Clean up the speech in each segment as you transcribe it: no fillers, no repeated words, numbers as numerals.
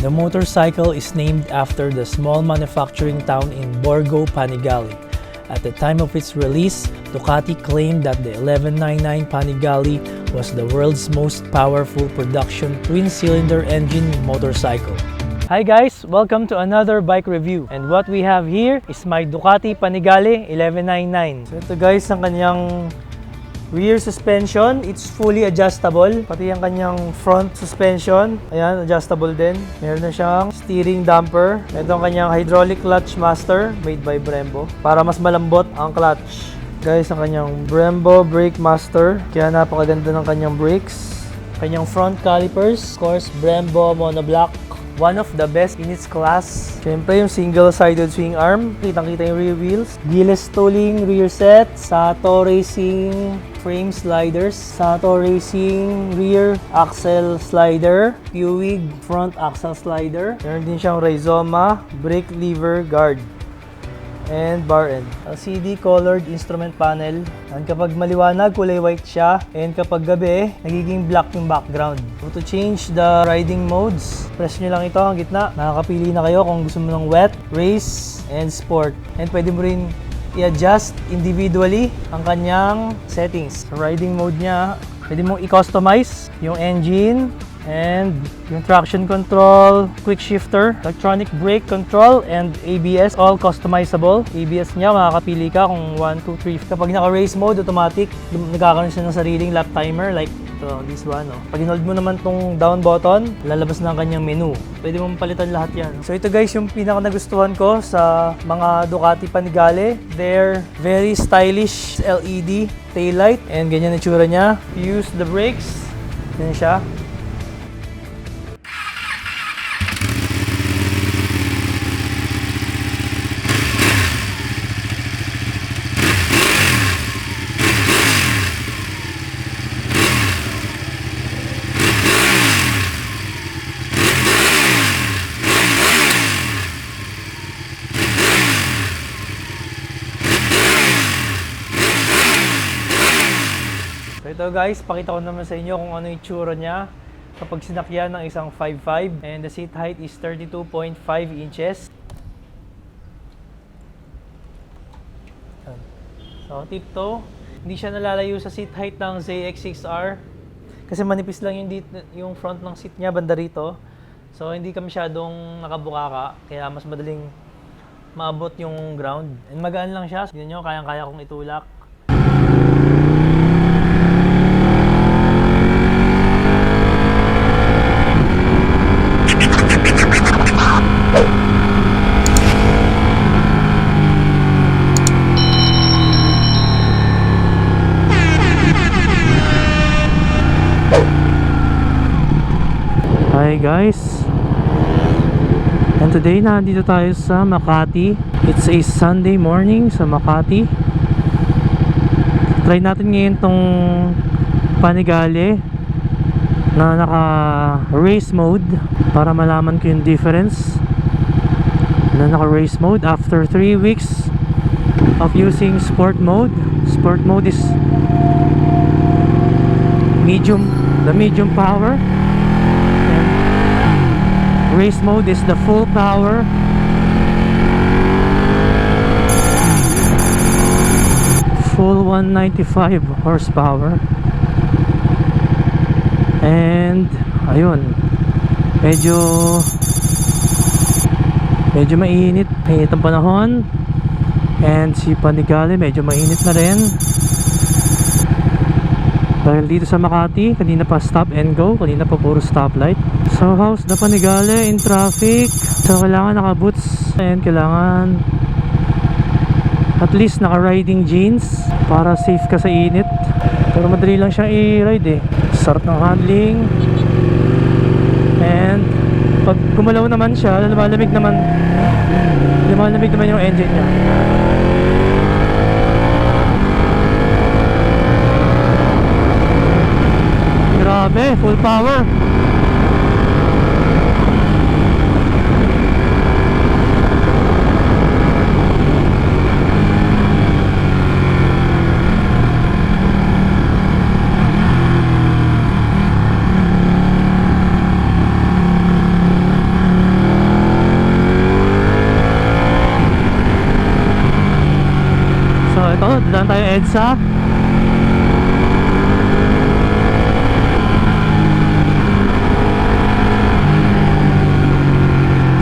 The motorcycle is named after the small manufacturing town in Borgo Panigale. At the time of its release, Ducati claimed that the 1199 Panigale was the world's most powerful production twin-cylinder engine motorcycle. Hi guys! Welcome to another bike review. And what we have here is my Ducati Panigale 1199. So ito guys ang kanyang rear suspension. It's fully adjustable. Pati ang kanyang front suspension. Ayan, adjustable din. Meron na siyang steering damper. Ito ang kanyang hydraulic clutch master made by Brembo. Para mas malambot ang clutch. Guys, ang kanyang Brembo brake master. Kaya napakaganda ng kanyang brakes. Kanyang front calipers. Of course, Brembo monoblock. One of the best in its class. Siyempre yung single-sided swing arm. Kitang-kita yung rear wheels. Keyless tolling rear set. Sato Racing frame sliders. Sato Racing rear axle slider. Puig front axle slider. Meron din siyang Rizoma brake lever guard. And bar end. LCD colored instrument panel. And kapag maliwanag, kulay white siya. And kapag gabi, nagiging black yung background. So to change the riding modes, press nyo lang ito ang gitna. Nakakapili na kayo kung gusto mo ng wet, race, and sport. And pwede mo rin i-adjust individually ang kanyang settings. Sa riding mode niya, pwede mong i-customize yung engine, and yung traction control, quick shifter, electronic brake control, and ABS, all customizable. ABS niya, makakapili ka kung 1, 2, 3. Kapag naka-race mode, automatic, nagkakaroon siya ng sariling lap timer, like ito, this one. No? Pag inold mo naman tong down button, lalabas na ang kanyang menu. Pwede mong palitan lahat yan. So ito guys, yung pinaka nagustuhan ko sa mga Ducati Panigale. They're very stylish LED taillight, and ganyan ang itsura niya. Use the brakes, ganyan siya. Ito guys, pakita ko naman sa inyo kung ano yung tsura niya kapag sinakyan ng isang 5.5, and the seat height is 32.5 inches. So tip to, hindi siya nalalayo sa seat height ng ZX6R kasi manipis lang yung front ng seat niya banda rito. So hindi ka masyadong nakabukaka, kaya mas madaling maabot yung ground. And magaan lang siya. Tignan nyo, kayang-kaya kong itulak. Hi guys, and today nandito tayo sa Makati. It's a Sunday morning sa Makati. Try natin ngayon tong Panigale na naka race mode para malaman ko yung difference na naka race mode after 3 weeks of using sport mode. Sport mode is the medium power. Race mode is the full power. Full 195 horsepower. And ayun, medyo mainit ang panahon. And si Panigale medyo mainit na rin. Dahil dito sa Makati, kanina pa stop and go, kanina pa puro stoplight. So how's the Panigale in traffic? So kailangan naka-boots and kailangan at least naka-riding jeans para safe ka sa init. Pero madali lang siyang i-ride eh. Sarap ng handling. And pag gumalaw naman siya, lumalamig naman yung engine niya. Grabe, full power. Dadaan tayo EDSA.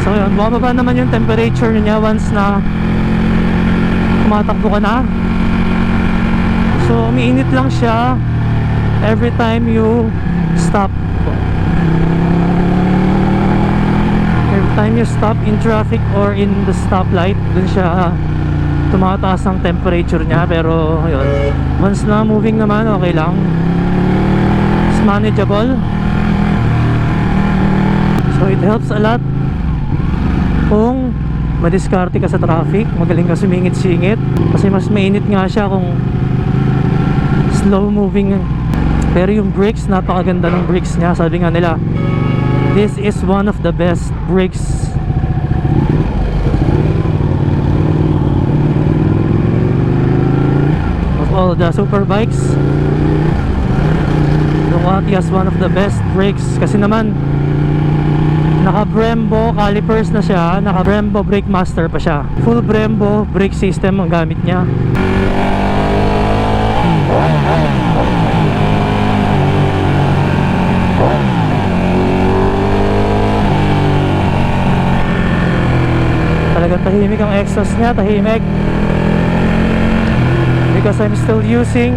So yun, bumababa naman yung temperature niya once na tumatakbo ka na. So umiinit lang siya every time you stop. Every time you stop in traffic or in the stoplight, dun siya tumataas ang temperature niya. Pero yun, once na moving naman, okay lang. It's manageable. So it helps a lot kung madiskarte ka sa traffic, magaling ka sumingit-singit, kasi mas mainit nga siya kung slow moving. Pero yung brakes, napakaganda ng brakes niya. Sabi nga nila, this is one of the best brakes of all the super bikes. Ducati has one of the best brakes kasi naman naka Brembo calipers na siya, naka Brembo Brake Master pa siya. Full Brembo brake system ang gamit niya. Talagang tahimik ang exhaust niya, tahimik. Because I'm still using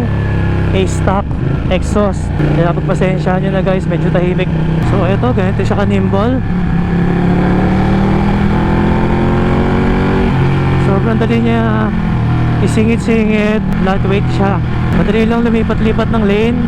a stock exhaust, kaya pagpasensyahan nyo na guys, medyo tahimik. So eto, ganito siya ka-nimble. Sobrang dali niya isingit-singit, lightweight siya. Madali lang lumipat-lipat ng lane.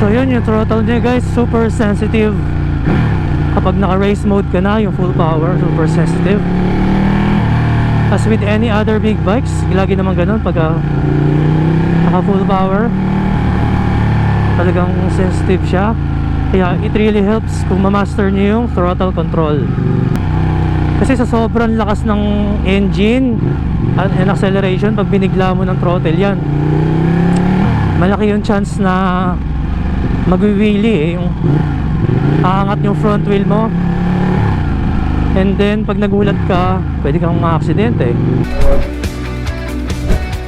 So yun, yung throttle niya guys, super sensitive. Kapag naka race mode ka na, yung full power, super sensitive. As with any other big bikes, lagi naman ganun pag naka full power, talagang sensitive siya. Kaya it really helps kung ma-master nyo yung throttle control. Kasi sa sobrang lakas ng engine and acceleration, pag binigla mo ng throttle yan, malaki yung chance na magwiwili yung aangat yung front wheel mo, and then pag nagulat ka, pwede kang ma-aksidente.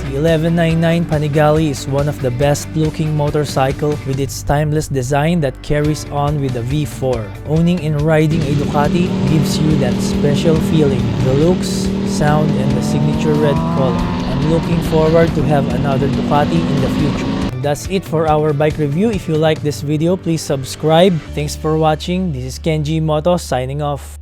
The 1199 Panigale is one of the best looking motorcycle with its timeless design that carries on with the V4. Owning and riding a Ducati gives you that special feeling, the looks, sound, and the signature red color. I'm looking forward to have another Ducati in the future. That's it for our bike review. If you like this video, please subscribe. Thanks for watching. This is Kenji Moto signing off.